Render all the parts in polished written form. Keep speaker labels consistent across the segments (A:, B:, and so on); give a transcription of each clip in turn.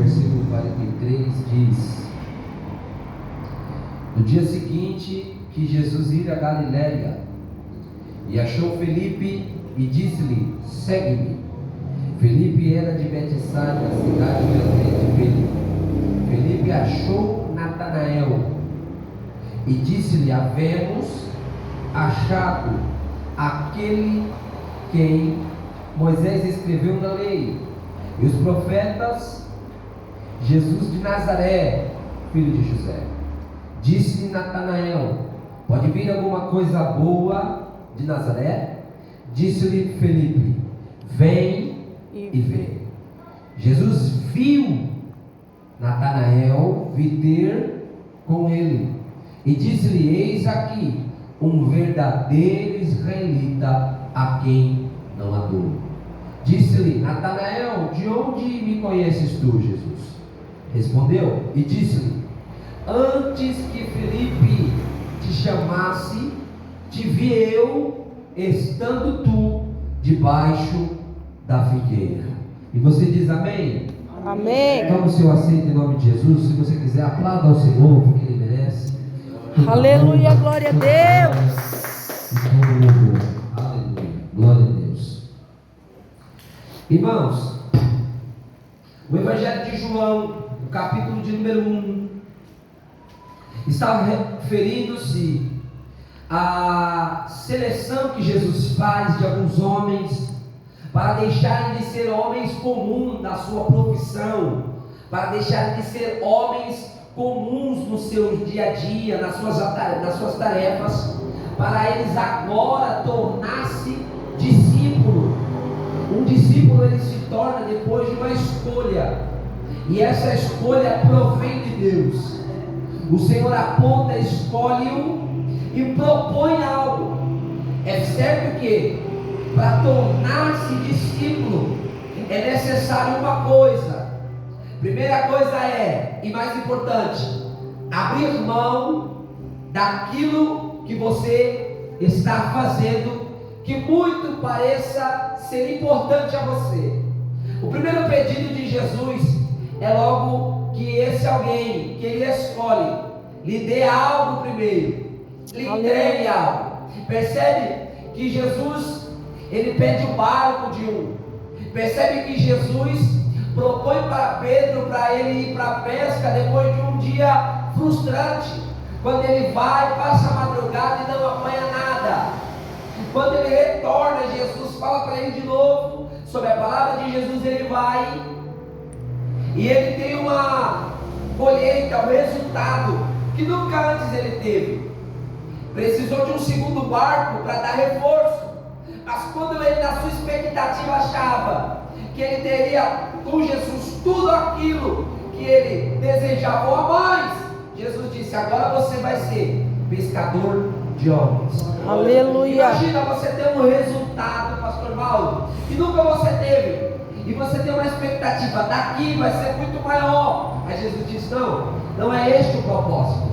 A: versículo 43 diz: no dia seguinte que Jesus ia a Galiléia, e achou Felipe e disse-lhe: segue-me. Felipe era de Betsaida, cidade de Pedro. Felipe achou Natanael e disse-lhe: havemos achado aquele quem Moisés escreveu na lei e os profetas, Jesus de Nazaré, filho de José. Disse-lhe Natanael: pode vir alguma coisa boa de Nazaré? Disse-lhe Felipe: vem e vê. Jesus viu Natanael vir com ele e disse-lhe: eis aqui um verdadeiro israelita a quem não há dúvida. Disse-lhe Natanael: de onde me conheces tu, Jesus? Respondeu e disse-lhe: antes que Felipe te chamasse, te vi eu estando tu debaixo da figueira. E você diz amém?
B: Amém.
A: Toma o seu assento em nome de Jesus. Se você quiser, aplauda ao Senhor, porque Ele merece.
B: Aleluia, glória a Deus.
A: Aleluia, glória a Deus. Irmãos, o Evangelho de João, o capítulo de número 1, está referindo-se à seleção que Jesus faz de alguns homens para deixarem de ser homens comuns na sua profissão, para deixarem de ser homens comuns no seu dia a dia, nas suas tarefas, para eles agora tornar-se discípulo. Um discípulo ele se torna depois de uma escolha, e essa escolha provém de Deus. O Senhor aponta, escolhe-o e propõe algo. É certo que para tornar-se discípulo é necessário uma coisa. Primeira coisa é, e mais importante, abrir mão daquilo que você está fazendo, que muito pareça ser importante a você. O primeiro pedido de Jesus é logo que esse alguém que ele escolhe lhe dê algo primeiro, lhe entregue algo. Percebe que Jesus ele pede o barco de um. Percebe que Jesus propõe para Pedro para ele ir para a pesca depois de um dia frustrante, quando ele vai, passa a madrugada e não apanha nada. Quando ele retorna, Jesus fala para ele de novo sobre a palavra de Jesus. Ele vai e ele tem uma colheita, um resultado que nunca antes ele teve. Precisou de um segundo barco para dar reforço, mas quando ele na sua expectativa achava que ele teria com Jesus tudo aquilo que ele desejava ou a mais, Jesus disse: agora você vai ser pescador de homens.
B: Aleluia.
A: Imagina você ter um resultado, pastor Paulo, que nunca você teve, e você tem uma expectativa, daqui vai ser muito maior. Mas Jesus disse: não é este o propósito,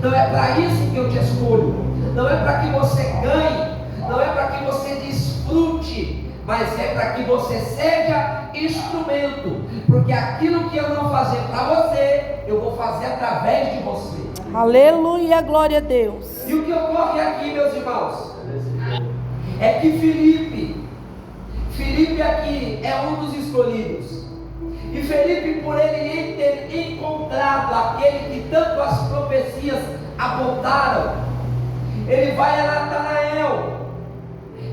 A: não é para isso que eu te escolho, não é para que você ganhe, não é para que você desfrute, mas é para que você seja instrumento, porque aquilo que eu não fazer para você, eu vou fazer através de você.
B: Aleluia, glória a Deus.
A: E o que ocorre aqui, meus irmãos, é que Felipe aqui é um dos escolhidos. E Felipe, por ele ter encontrado aquele que tanto as profecias apontaram, ele vai a Natanael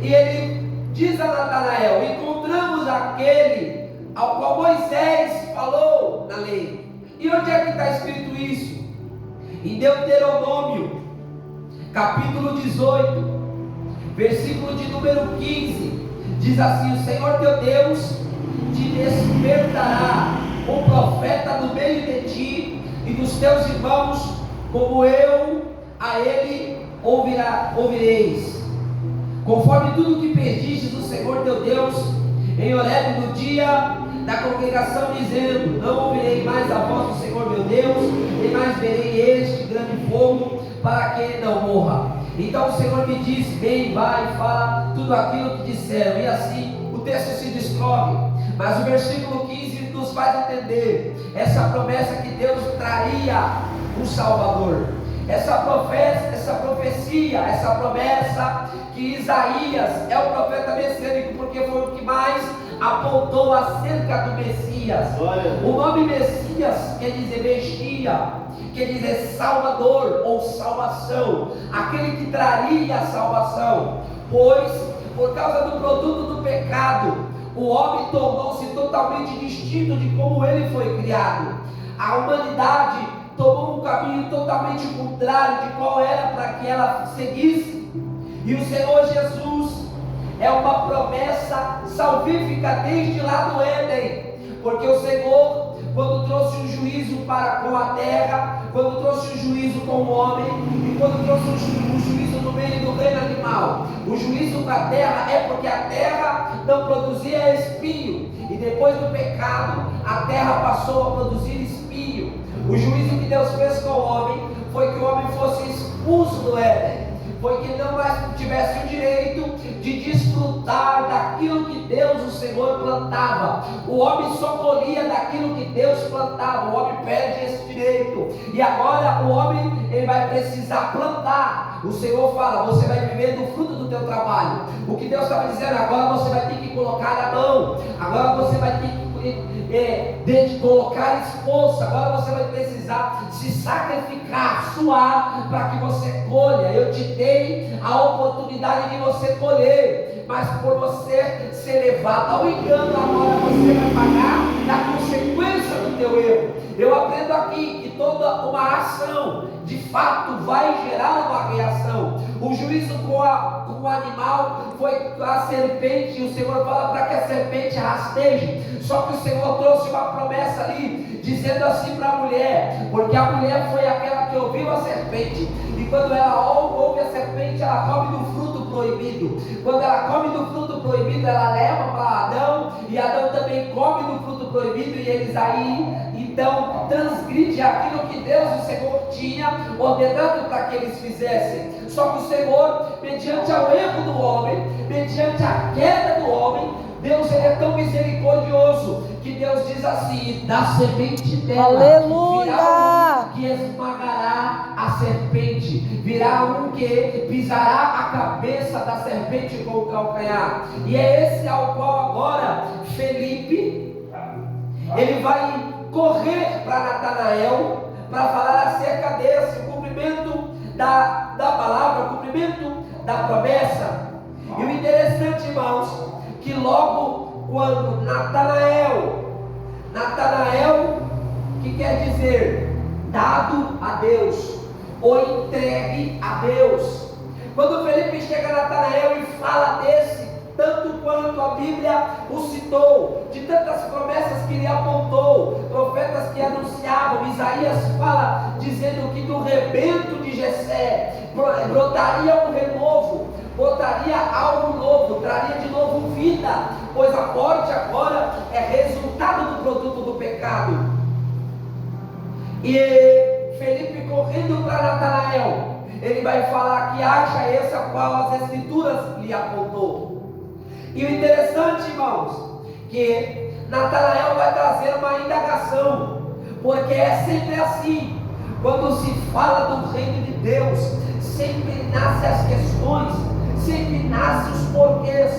A: e ele diz a Natanael: encontramos aquele ao qual Moisés falou na lei. E onde é que está escrito isso? Em Deuteronômio, capítulo 18, versículo de número 15, diz assim: o Senhor teu Deus te despertará um profeta no meio de ti e dos teus irmãos, como eu a ele ouvireis, conforme tudo que pedistes do Senhor teu Deus em Horebe no dia da congregação, dizendo: não ouvirei mais a voz do Senhor meu Deus, nem mais verei este grande fogo, para que não morra. Então o Senhor me disse: vem, vai, fala tudo aquilo que disseram. E assim o texto se discorre, mas o versículo 15 nos faz entender essa promessa que Deus traria um Salvador. Essa profecia, essa promessa que Isaías é o profeta messiânico, porque foi o que mais apontou acerca do Messias. O nome Messias quer dizer Mexia, quer dizer Salvador ou salvação, aquele que traria a salvação. Pois, por causa do produto do pecado, o homem tornou-se totalmente distinto de como ele foi criado. A humanidade tomou um caminho totalmente contrário de qual era para que ela seguisse. E o Senhor Jesus é uma promessa salvífica desde lá do Éden, porque o Senhor, quando trouxe um juízo para com a terra, quando trouxe um juízo com o homem, e quando trouxe um juízo no meio do reino animal, o juízo com a terra é porque a terra não produzia espinho, e depois do pecado, a terra passou a produzir espinho. O juízo que Deus fez com o homem foi que o homem fosse expulso do Éden, foi que não mais tivesse o direito de desfrutar daquilo que Deus, o Senhor, plantava. O homem só colhia daquilo que Deus plantava. O homem perde esse direito, e agora o homem ele vai precisar plantar. O Senhor fala: você vai viver do fruto do teu trabalho. O que Deus estava dizendo: agora você vai ter que colocar a mão, agora você vai ter que de colocar esforço, agora você vai precisar se sacrificar, suar, para que você colha. Eu te dei a oportunidade de você colher, mas por você ser levado ao engano, agora você vai pagar a consequência do teu erro. Eu aprendo aqui que toda uma ação de fato vai gerar uma reação. O juízo com o animal foi a serpente, e o Senhor fala para que a serpente rasteje. Só que o Senhor trouxe uma promessa ali, dizendo assim para a mulher, porque a mulher foi aquela que ouviu a serpente, e quando ela ouve a serpente, ela come do fruto proibido. Quando ela come do fruto proibido, ela leva para Adão, e Adão também come do fruto proibido, e eles aí então transgride aquilo que Deus, o Senhor, tinha ordenado para que eles fizessem. Só que o Senhor, mediante ao erro do homem, mediante a queda do homem, Deus ele é tão misericordioso que Deus diz assim: da semente dela virá um que esmagará a serpente, virá um que pisará a cabeça da serpente com o calcanhar. E é esse ao qual agora Felipe ele vai correr para Natanael para falar acerca desse cumprimento da palavra, cumprimento da promessa. E o interessante, irmãos, que logo quando Natanael, que quer dizer dado a Deus, ou entregue a Deus. Quando Felipe chega a Natanael e fala desse, tanto quanto a Bíblia o citou, de tantas promessas que ele apontou, profetas que anunciavam, Isaías fala dizendo que do rebento de Jessé brotaria um renovo, botaria algo novo, traria de novo vida, pois a morte agora é resultado do produto do pecado. E Felipe, correndo para Natanael, ele vai falar que acha esse a qual as Escrituras lhe apontou. E o interessante, irmãos, que Natanael vai trazer uma indagação, porque é sempre assim, quando se fala do reino de Deus, sempre nascem as questões, sempre nascem os porquês.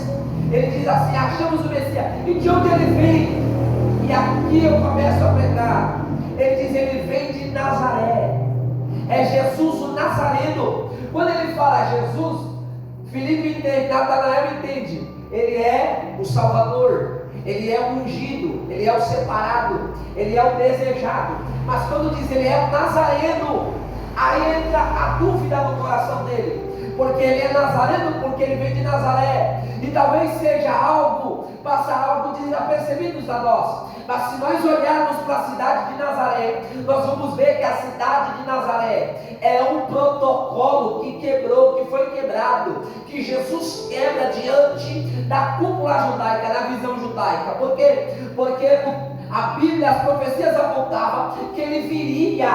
A: Ele diz assim: achamos o Messias, e de onde ele vem? E aqui eu começo a pregar. Ele diz: ele vem de Nazaré, é Jesus o Nazareno. Quando ele fala Jesus, Felipe entende, Natanael entende, ele é o Salvador, ele é o ungido, ele é o separado, ele é o desejado. Mas quando diz ele é o Nazareno, aí entra a dúvida no coração dele, porque ele é Nazareno, porque ele vem de Nazaré, e talvez seja algo, passar algo desapercebido a nós. Mas se nós olharmos para a cidade de Nazaré, nós vamos ver que a cidade de Nazaré é um protocolo que quebrou, que foi quebrado, que Jesus quebra diante da cúpula judaica, da visão judaica. Por quê? Porque a Bíblia, as profecias apontavam que ele viria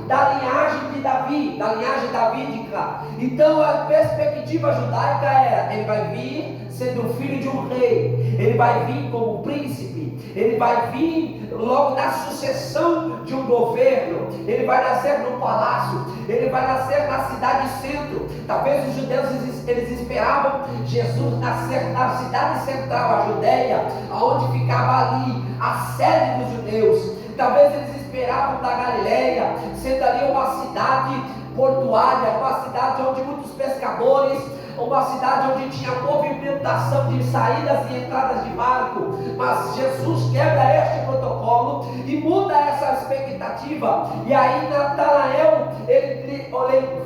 A: da linhagem de Davi, da linhagem davídica. Então a perspectiva judaica era: ele vai vir sendo o filho de um rei, ele vai vir como príncipe, ele vai vir logo na sucessão de um governo. Ele vai nascer no palácio, ele vai nascer na cidade centro. Talvez os judeus eles esperavam Jesus nascer na cidade central, a Judéia, aonde ficava ali a sede dos judeus. Talvez eles esperavam da Galileia, sendo ali uma cidade portuária, uma cidade onde muitos pescadores, uma cidade onde tinha movimentação de saídas e entradas de barco. Mas Jesus quebra este protocolo e muda essa expectativa. E aí Natanael, ele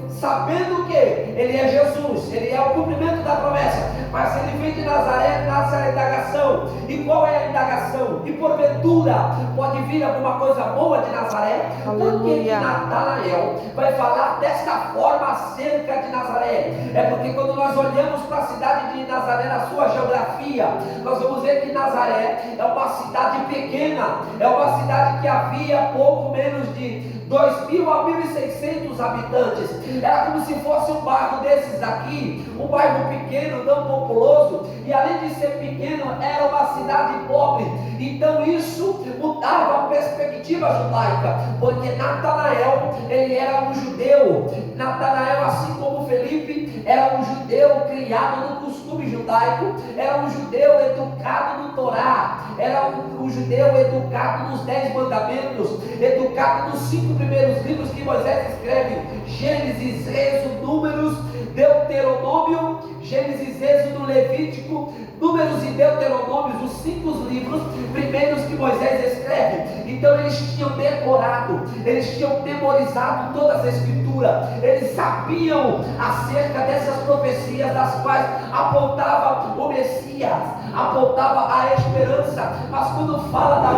A: sabendo que ele é Jesus, ele é o cumprimento da promessa, mas ele vem de Nazaré, nasce a indagação. E qual é a indagação? E porventura pode vir alguma coisa boa de Nazaré? Por que Natanael vai falar desta forma acerca de Nazaré? É porque quando nós olhamos para a cidade de Nazaré, na sua geografia, nós vamos ver que Nazaré é uma cidade pequena, é uma cidade que havia pouco menos de 2.000 a 1.600 habitantes. Era como se fosse um bairro desses daqui, um bairro pequeno, não populoso, e além de ser pequeno, era uma cidade pobre. Então isso mudava a perspectiva judaica, porque Natanael, ele era um judeu. Natanael, assim como Felipe, era um judeu criado no costume judaico, era um judeu educado no Torá, era um judeu educado nos 10 mandamentos, educado nos 5 primeiros livros que Moisés escreve: Gênesis, Êxodo, Números, Deuteronômio, Gênesis, Êxodo, Levítico, Números e Deuteronômios, os 5 livros primeiros que Moisés escreve. Então eles tinham decorado, eles tinham memorizado toda essa escritura, eles sabiam acerca dessas profecias das quais apontava o Messias, apontava a esperança. Mas quando fala da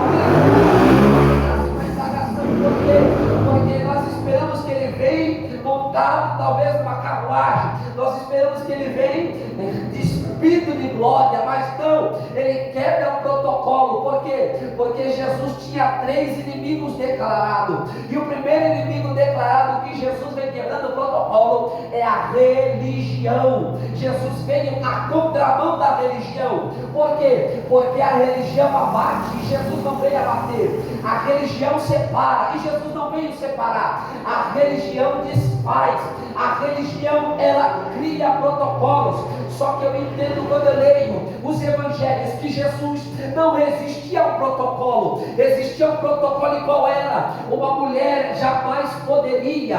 A: porque nós esperamos que ele venha montado talvez numa carruagem, nós esperamos que ele venha despido de glória, mas não, ele quebra o protocolo. Por quê? Porque Jesus tinha 3 inimigos declarados, e o primeiro inimigo declarado que Jesus vem quebrando o protocolo é a religião. Jesus veio na contramão da religião. Por quê? Porque a religião abate e Jesus não veio abater. A religião separa e Jesus não veio separar. A religião desfaz. A religião, ela cria protocolos. Só que eu entendo quando eu leio os evangelhos que Jesus não resistia ao protocolo. Existia um protocolo, e qual era? Uma mulher jamais poderia,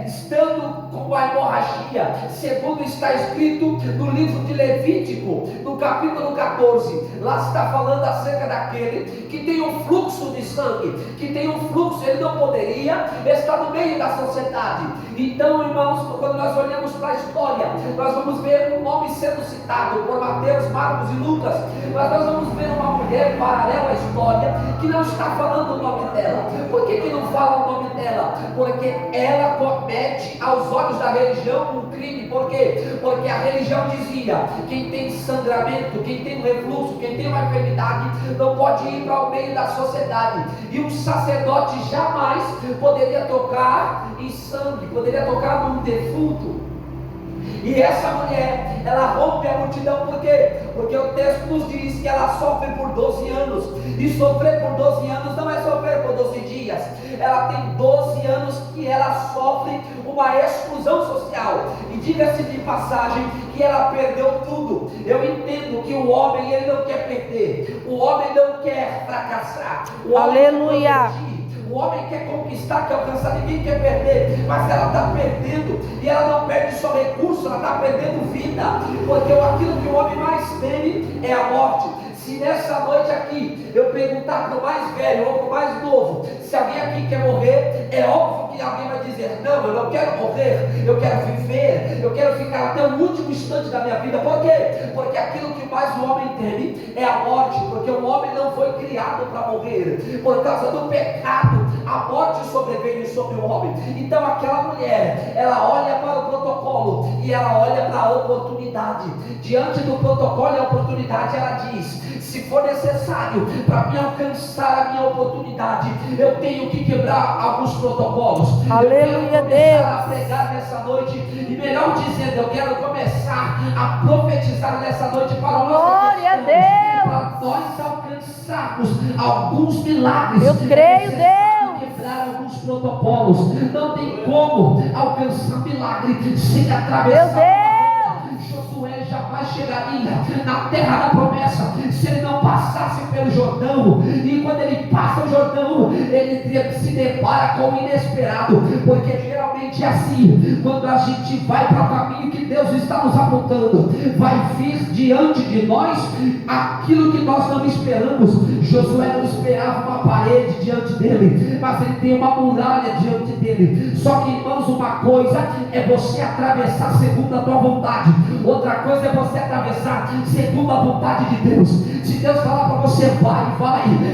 A: estando com a hemorragia, segundo está escrito no livro de Levítico, no capítulo 14, lá está falando acerca daquele que tem um fluxo de sangue, que tem um fluxo, ele não poderia estar no meio da sociedade. Então, irmãos, quando nós olhamos para a história, nós vamos ver um nome sendo citado por Mateus, Marcos e Lucas, mas nós vamos ver uma mulher paralela à história que não está falando o nome dela. Por que não fala o nome dela? Porque ela comete aos olhos da religião um crime. Por quê? Porque a religião dizia: quem tem sangramento, quem tem um refluxo, quem tem uma enfermidade, não pode ir para o meio da sociedade. E um sacerdote jamais poderia tocar em sangue, poderia tocar num defunto. E essa mulher, ela rompe a multidão. Por quê? Porque o texto nos diz que ela sofre por 12 anos. E sofrer por 12 anos não é sofrer por 12 dias. Ela tem 12 anos que ela sofre uma exclusão social. E diga-se de passagem que ela perdeu tudo. Eu entendo que o homem, ele não quer perder. O homem não quer fracassar. O
B: Aleluia.
A: O homem quer conquistar, quer alcançar, ninguém quer perder, mas ela está perdendo, e ela não perde só recurso, ela está perdendo vida, porque aquilo que o homem mais teme é a morte. Se nessa noite aqui eu perguntar para o mais velho ou para o mais novo, se alguém aqui quer morrer, é óbvio que alguém vai dizer: não, eu não quero morrer, eu quero viver, eu quero ficar até o último instante da minha vida. Por quê? Porque aquilo que mais o homem teme é a morte, porque o homem não foi criado para morrer. Por causa do pecado, a morte sobreveio sobre o homem. Então aquela mulher, ela olha para o protocolo e ela olha para a oportunidade. Diante do protocolo e a oportunidade, ela diz: se for necessário para me alcançar a minha oportunidade, eu tenho que quebrar alguns protocolos.
B: Aleluia,
A: eu quero começar a pregar nessa noite, e melhor dizendo, eu quero começar a profetizar nessa noite para o nosso
B: glória a Deus,
A: para nós alcançarmos alcançarmos alguns milagres.
B: Eu creio, Deus.
A: Quebrar alguns protocolos. Não tem como alcançar milagre sem atravessar.
B: Meu Deus.
A: Josué jamais chegaria na terra da promessa se ele não passasse pelo Jordão. E quando ele passa o Jordão, ele se depara com o inesperado, porque geralmente é assim: quando a gente vai para o caminho que Deus está nos apontando, vai vir diante de nós aquilo que nós não esperamos. Josué não esperava uma parede diante dele, mas ele tem uma muralha diante dele. Só que, irmãos, uma coisa é você atravessar segundo a tua vontade, outra coisa é você atravessar segundo a vontade de Deus. Se Deus falar para você,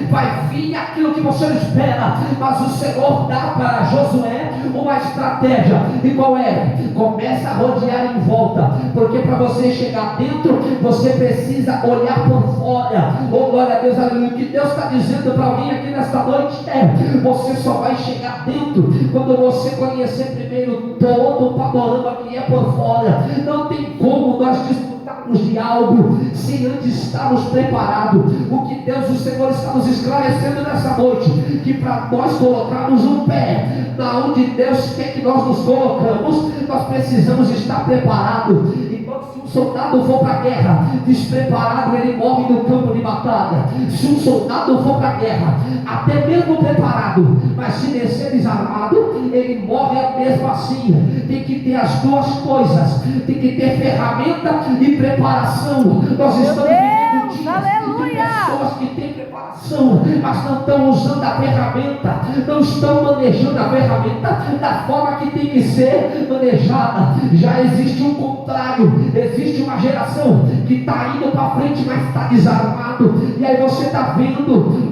A: vai vir aquilo que você não espera, mas o Senhor dá para Josué uma estratégia. E qual é? Começa a rodear em volta, porque para você chegar dentro, você precisa olhar por fora. Oh, glória a Deus, aleluia. O que Deus está dizendo para alguém aqui nesta noite é: você só vai chegar dentro quando você conhecer primeiro todo o panorama que é por fora. Não tem como nós desfrutarmos de algo sem antes estarmos preparados. O que Deus, o Senhor, está nos esclarecendo nessa noite, que para nós colocarmos um pé na onde Deus quer que nós nos colocamos, nós precisamos estar preparados. Então, se um soldado for para a guerra despreparado, ele morre no campo de batalha. Se um soldado for para a guerra até mesmo preparado, mas se descer desarmado, ele morre mesmo assim. Tem que ter as duas coisas, tem que ter ferramenta e preparação. Nós estamos vivendo dias de pessoas que têm preparação, mas não estão usando a ferramenta, não estão manejando a ferramenta da forma que tem que ser manejada. Já existe um contrário, existe uma geração que está indo para frente, mas está desarmado. E aí você está ouvindo,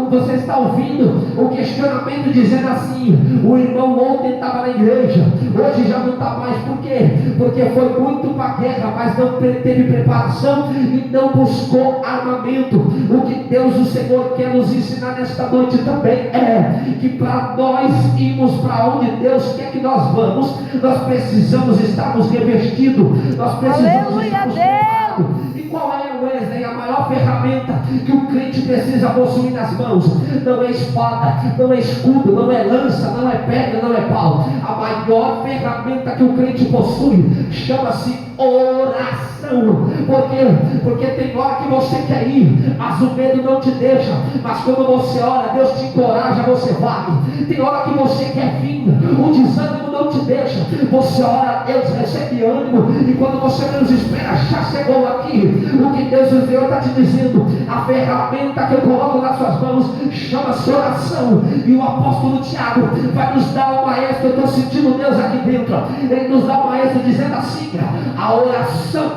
A: você está ouvindo o questionamento dizendo assim: o irmão ontem estava na igreja, hoje já não está mais. Por quê? Porque foi muito para a guerra, mas não teve preparação e não buscou armamento. O que Deus, o Senhor, quer nos ensinar nesta noite também é que para nós irmos para onde Deus quer que nós vamos, nós precisamos estarmos revestidos, nós precisamos estarmos preparados. E qual é, Wesley, a maior ferramenta que o crente precisa possuir nas mãos? Não é espada, não é escudo, não é lança, não é pedra, não é pau. A maior ferramenta que o crente possui chama-se oração. Por quê? Porque tem hora que você quer ir, mas o medo não te deixa. Mas quando você ora, Deus te encoraja, você vai. Tem hora que você quer vir, o desânimo não te deixa. Você ora, Deus recebe ânimo, e quando você menos espera, já chegou aqui. O que Deus, o Senhor, está te dizendo: a ferramenta que eu coloco nas suas mãos chama-se oração. E o apóstolo Tiago vai nos dar uma êxito. Eu estou sentindo Deus aqui dentro. Ele nos dá uma êxito dizendo assim: a oração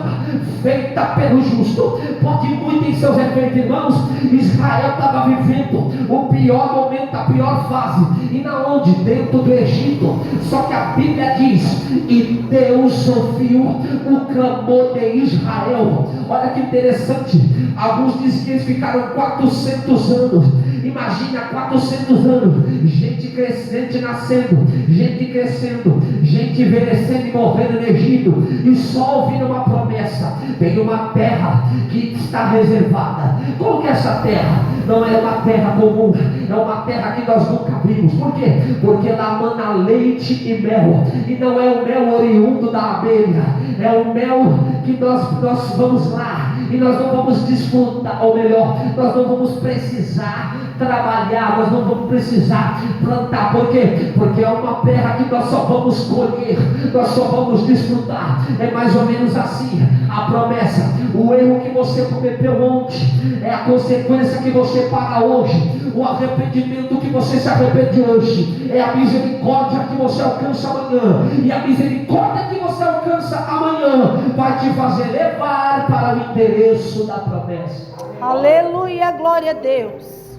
A: feita pelo justo pode muito em seus efeitos. Irmãos, Israel estava vivendo o pior momento, a pior fase. E na onde? Dentro do Egito. Só que a Bíblia diz: e Deus ouviu o clamor de Israel. Olha que interessante. Alguns dizem que eles ficaram 400 anos. Imagina, 400 anos, gente crescente nascendo, gente crescendo, gente envelhecendo e morrendo no Egito, e só ouvindo uma promessa: tem uma terra que está reservada. Como que é essa terra? Não é uma terra comum, é uma terra que nós nunca vimos. Por quê? Porque lá mana leite e mel, e não é o mel oriundo da abelha, é o mel que nós vamos lá e nós não vamos desfrutar, ou melhor, nós não vamos precisar trabalhar, nós não vamos precisar plantar. Por quê? Porque é uma terra que nós só vamos colher, nós só vamos desfrutar. É mais ou menos assim a promessa. O erro que você cometeu ontem é a consequência que você paga hoje. O arrependimento que você se arrepende hoje é a misericórdia que você alcança amanhã. E a misericórdia que você alcança amanhã vai te fazer levar para o endereço da promessa.
B: Aleluia, glória a Deus.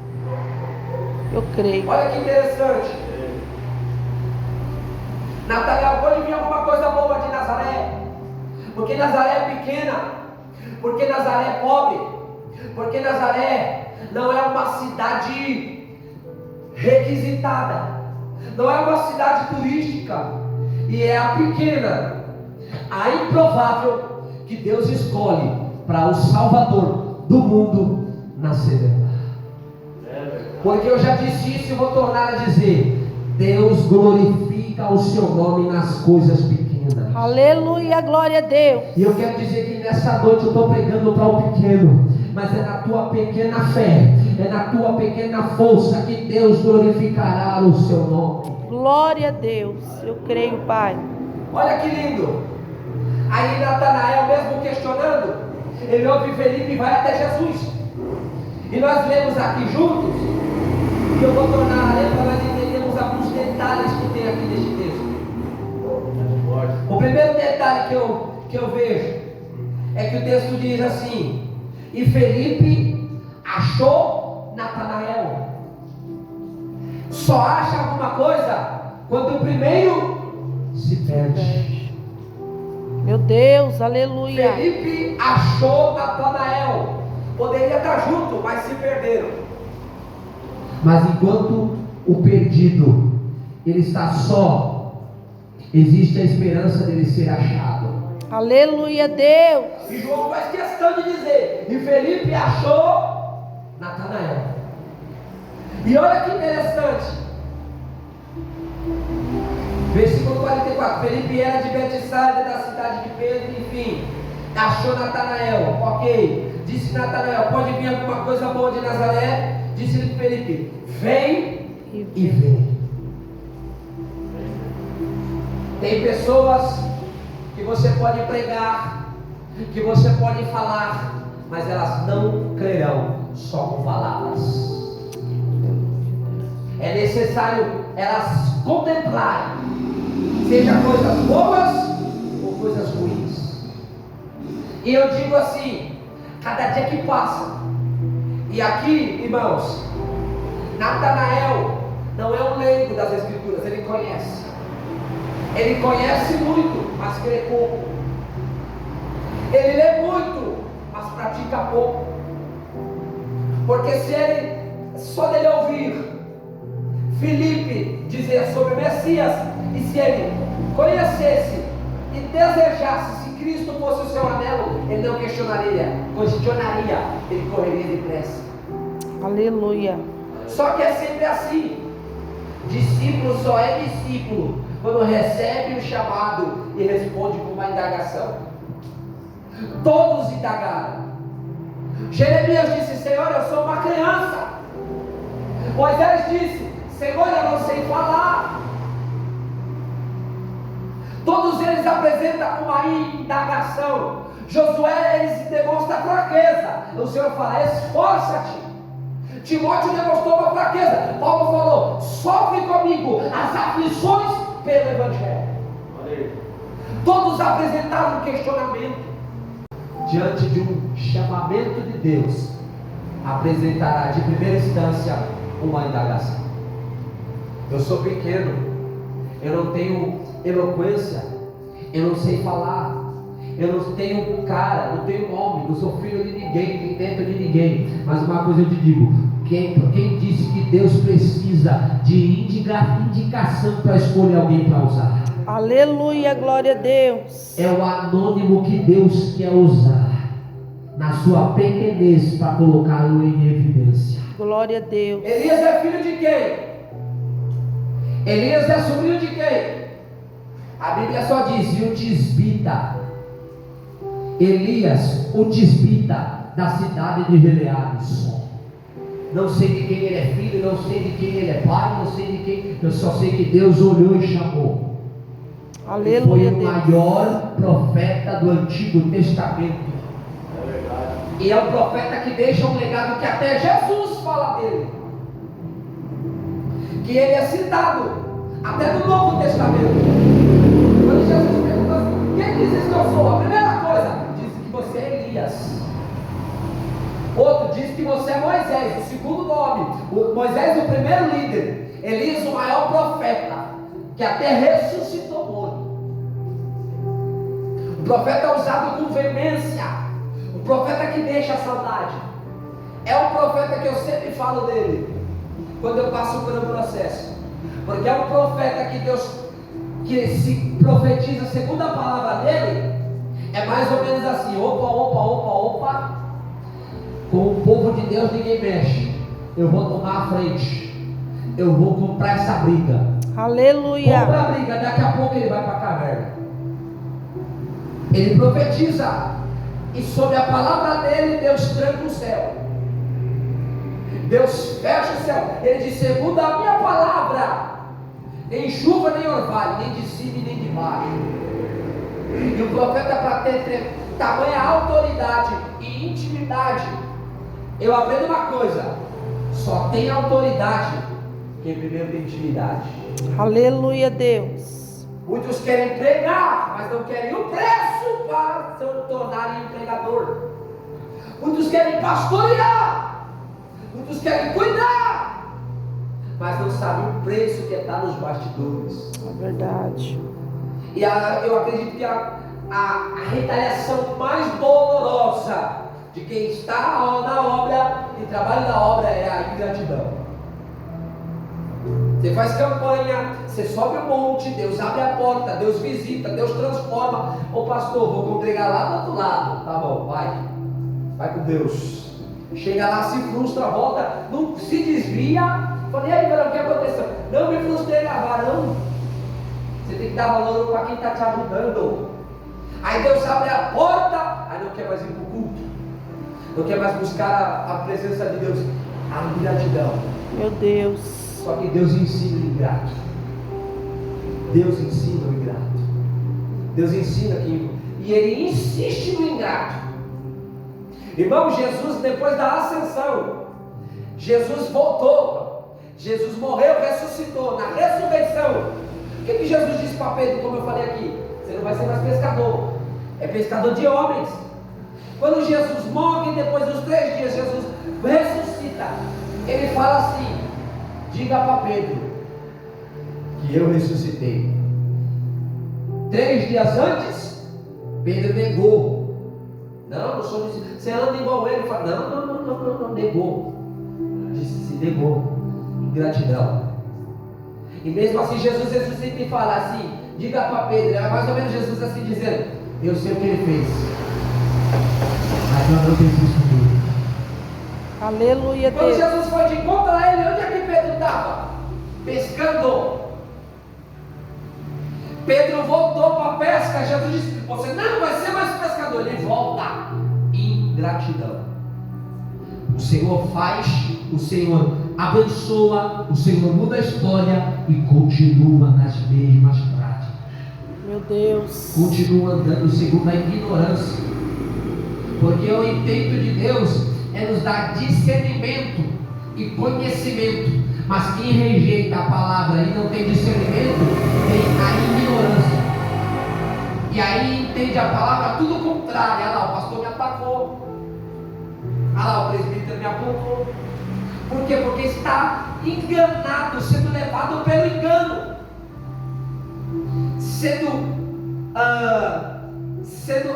B: Eu creio.
A: Olha que interessante. Natália, vou vir alguma coisa boa de Nazaré. Porque Nazaré é pequena, porque Nazaré é pobre, porque Nazaré não é uma cidade requisitada, não é uma cidade turística, e é a pequena, a improvável, que Deus escolhe para o Salvador do mundo nascerão. Porque eu já disse isso e vou tornar a dizer: Deus glorifica o seu nome nas coisas pequenas.
B: Aleluia, glória a Deus.
A: E eu quero dizer que nessa noite eu estou pregando para o pequeno, mas é na tua pequena fé, é na tua pequena força que Deus glorificará o seu nome.
B: Glória a Deus. Eu creio, Pai.
A: Olha que lindo. Aí Natanael, mesmo questionando, ele ouve Felipe e vai até Jesus. E nós lemos aqui juntos, e eu vou tornar a ler para nós entendermos alguns detalhes que tem aqui neste texto. O primeiro detalhe que eu vejo é que o texto diz assim: e Felipe achou Natanael. Só acha alguma coisa quando o primeiro se perde.
B: Meu Deus, aleluia.
A: Felipe achou Natanael. Poderia estar junto, mas se perderam. Mas enquanto o perdido ele está só, existe a esperança dele ser achado.
B: Aleluia, Deus.
A: E João faz questão de dizer: e Felipe achou Natanael. E olha que interessante. Versículo 44. Felipe era de Betsaida, da cidade de Pedro, enfim. Achou Natanael, ok. Disse Natanael: pode vir alguma coisa boa de Nazaré? Disse Felipe: vem e vê. Tem pessoas que você pode pregar, que você pode falar, mas elas não crerão só com palavras. É necessário elas contemplarem, seja coisas boas ou coisas ruins. E eu digo assim: cada dia que passa, e aqui, irmãos, Natanael não é um leigo das Escrituras, ele conhece. Ele conhece muito, mas crê pouco. Ele lê muito, mas pratica pouco. Porque se ele, só dele ouvir Felipe dizer sobre o Messias, e se ele conhecesse e desejasse, se Cristo fosse o seu anelo, ele não questionaria, ele correria depressa.
B: Aleluia.
A: Só que é sempre assim. Discípulo só é discípulo quando recebe o chamado e responde com uma indagação. Todos indagaram. Jeremias disse: Senhor, eu sou uma criança. Moisés disse: Senhor, eu não sei falar. Todos eles apresentam uma indagação. Josué, eles demonstram fraqueza. O Senhor fala: esforça-te. Timóteo demonstrou uma fraqueza. Paulo falou: sofre comigo as aflições pelo Evangelho. Todos apresentaram um questionamento. Diante de um chamamento de Deus, apresentará de primeira instância uma indagação. Eu sou pequeno, eu não tenho eloquência, eu não sei falar, eu não tenho cara, não tenho nome, não sou filho de ninguém, nem neto de ninguém. Mas uma coisa eu te digo: quem disse que Deus precisa de indicação para escolher alguém para usar?
B: Aleluia, glória a Deus.
A: É o anônimo que Deus quer usar na sua pequenez para colocá-lo em evidência.
B: Glória a Deus.
A: Elias é filho de quem? Elias é sobrinho de quem? A Bíblia só diz: e o tisbita. Elias, o tisbita da cidade de Gileade só. Não sei de quem ele é filho, não sei de quem ele é pai, não sei de quem. Eu só sei que Deus olhou e chamou.
B: Aleluia,
A: Foi o
B: Deus.
A: maior profeta do Antigo Testamento.
C: É verdade.
A: E é um profeta que deixa um legado que até Jesus fala dele. Que ele é citado até no Novo Testamento. Quando Jesus pergunta assim: quem dizes que eu sou? A primeira coisa, diz que você é Elias. Outro diz que você é Moisés, o segundo nome. Moisés, o primeiro líder. Elias, o maior profeta, que até ressuscitou morto. O profeta é usado com veemência. O profeta que deixa a saudade. É um profeta que eu sempre falo dele quando eu passo por um processo. Porque é um profeta que Deus, que se profetiza segundo a palavra dele, é mais ou menos assim: opa, opa, opa, opa. com o povo de Deus ninguém mexe. Eu vou tomar a frente. Eu vou comprar essa briga.
B: Aleluia.
A: Compra a briga, daqui a pouco ele vai para a caverna. Ele profetiza. E sob a palavra dele, Deus tranca o céu. Deus fecha o céu. Ele diz: segundo a minha palavra, nem chuva nem orvalho, nem de cima e nem de baixo. E o profeta, para ter tamanha autoridade e intimidade, eu aprendo uma coisa: só tem autoridade quem primeiro tem intimidade.
B: Aleluia, Deus.
A: Muitos querem pregar, mas não querem o preço para se tornarem um pregador. Muitos querem pastorear, muitos querem cuidar, mas não sabem o preço que está nos bastidores.
B: É verdade.
A: E eu acredito que a retaliação mais dolorosa de quem está na obra e trabalha na obra é a ingratidão. Você faz campanha, você sobe um monte, Deus abre a porta, Deus visita, Deus transforma. Ô pastor, vou congregar lá do outro lado. Tá bom, vai com Deus. Chega lá, se frustra, volta, não se desvia. Falei: e aí, varão, o que aconteceu? Não me frustrei, varão. Você tem que dar valor para quem está te ajudando. Aí Deus abre a porta, aí não quer mais ir para o culto, não quer mais buscar a presença de Deus. A ingratidão.
B: Meu Deus.
A: Só que Deus ensina o ingrato. Deus ensina o ingrato. Deus ensina que. E Ele insiste no ingrato. Irmão, Jesus, depois da ascensão, Jesus voltou. Jesus morreu, ressuscitou. Na ressurreição, o que Jesus disse para Pedro, como eu falei aqui? Você não vai ser mais pescador. É pescador de homens. Quando Jesus morre, depois dos 3 dias, Jesus ressuscita. Ele fala assim: diga para Pedro que eu ressuscitei. 3 dias antes, Pedro negou. Não sou isso. Você anda igual ele. Fala: não, negou. Disse: se negou. Ingratidão. E mesmo assim Jesus ressuscita e fala assim: diga para Pedro. Era mais ou menos Jesus assim dizendo: eu sei o que ele fez, mas eu não fiz isso comigo.
B: Aleluia,
A: Quando
B: Deus.
A: Jesus foi de encontro a ele, onde é que Pedro estava? Pescando. Pedro voltou para a pesca. Jesus disse: você não vai ser mais pescador. Ele volta. Ingratidão. O Senhor faz, o Senhor abençoa, o Senhor muda a história e continua nas mesmas práticas.
B: Meu Deus.
A: Continua andando segundo a ignorância. Porque o intento de Deus é nos dar discernimento e conhecimento. Mas quem rejeita a palavra e não tem discernimento, tem a ignorância. E aí entende a palavra tudo o contrário. Olha lá, o pastor me atacou. Olha lá, o presbítero me apontou. Por quê? Porque está enganado, sendo levado pelo engano.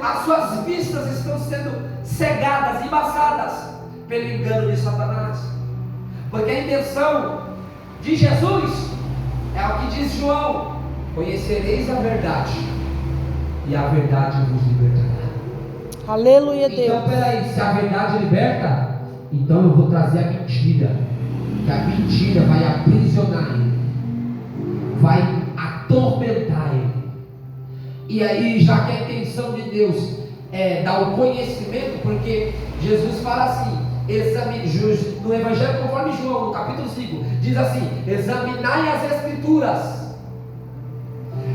A: As suas vistas estão sendo cegadas, embaçadas pelo engano de Satanás. Porque a intenção de Jesus é o que diz João: conhecereis a verdade, e a verdade vos libertará.
B: Aleluia, Deus.
A: Então, peraí, se a verdade liberta, então eu vou trazer a mentira. Que a mentira vai aprisionar ele, vai atormentar ele. E aí, já que a intenção de Deus é dar o conhecimento, porque Jesus fala assim, no Evangelho conforme João, no capítulo 5, diz assim: examinai as Escrituras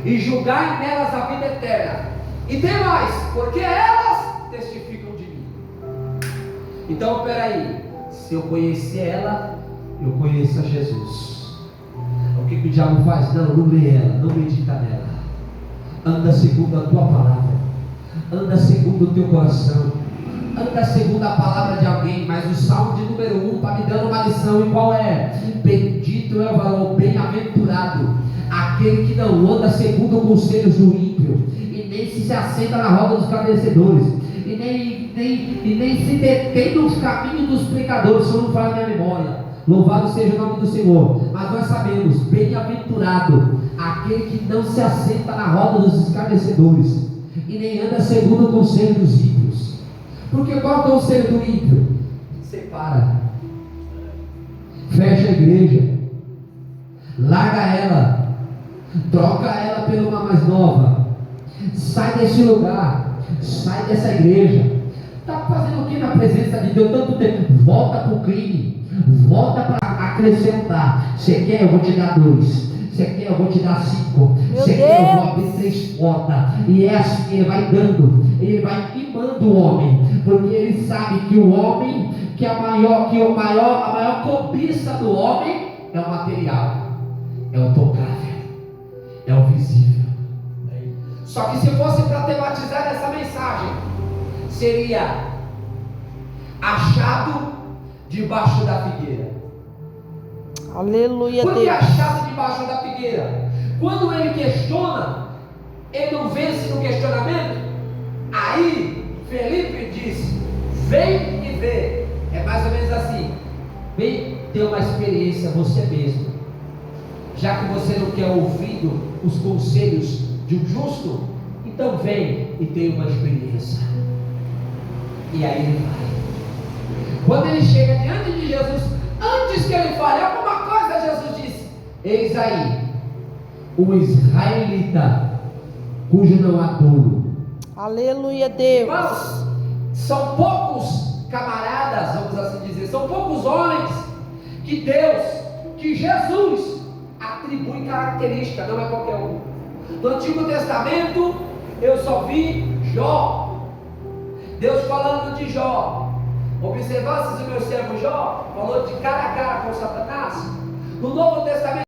A: e julgai nelas a vida eterna, e tem mais, porque elas testificam de mim. Então, peraí, se eu conhecer ela, eu conheço a Jesus. O que o diabo faz? Não lê ela, não medita nela. Anda segundo a tua palavra, anda segundo o teu coração, anda segundo a palavra de alguém. Mas o Salmo de número 1 está me dando uma lição, e qual é? Bendito é o varão, bem-aventurado aquele que não anda segundo os conselhos do ímpio, e nem se assenta na roda dos escarnecedores, e nem se detém nos caminhos dos pecadores. Se eu não falo minha memória, louvado seja o nome do Senhor. Mas nós sabemos: bem-aventurado aquele que não se assenta na roda dos escarnecedores, e nem anda segundo o conselho dos ímpios. Porque qual é o conselho do ímpio? separa, fecha a igreja, larga ela, troca ela por uma mais nova, sai desse lugar, sai dessa igreja. Está fazendo o que na presença de Deus tanto tempo? Volta para o crime, volta para acrescentar. Você quer? Eu vou te dar 2. Você quer? Eu vou te dar 5. Você quer? Eu vou abrir 3 portas. E é assim, ele vai dando, ele vai mimando o homem, porque ele sabe que o homem, a maior cobiça do homem é o material, é o tocável, é o visível. Só que se fosse para tematizar essa mensagem, seria achado debaixo da figueira.
B: Aleluia,
A: Por que
B: Deus.
A: achado debaixo da figueira? Quando ele questiona, ele não vence no questionamento. Aí Felipe disse: vem e vê. É mais ou menos assim: vem ter uma experiência você mesmo. Já que você não quer ouvir os conselhos de um justo, então vem e tenha uma experiência. E aí ele vai. Quando ele chega diante de Jesus, antes que ele fale alguma coisa, Jesus disse: eis aí o israelita cujo não há dolo.
B: Aleluia, Deus.
A: Irmãos, são poucos camaradas, vamos assim dizer, são poucos homens que Deus, que Jesus atribui característica, não é qualquer um. No Antigo Testamento eu só vi Jó. Deus falando de Jó. Observastes o meu servo Jó? Falou de cara a cara com Satanás. No Novo Testamento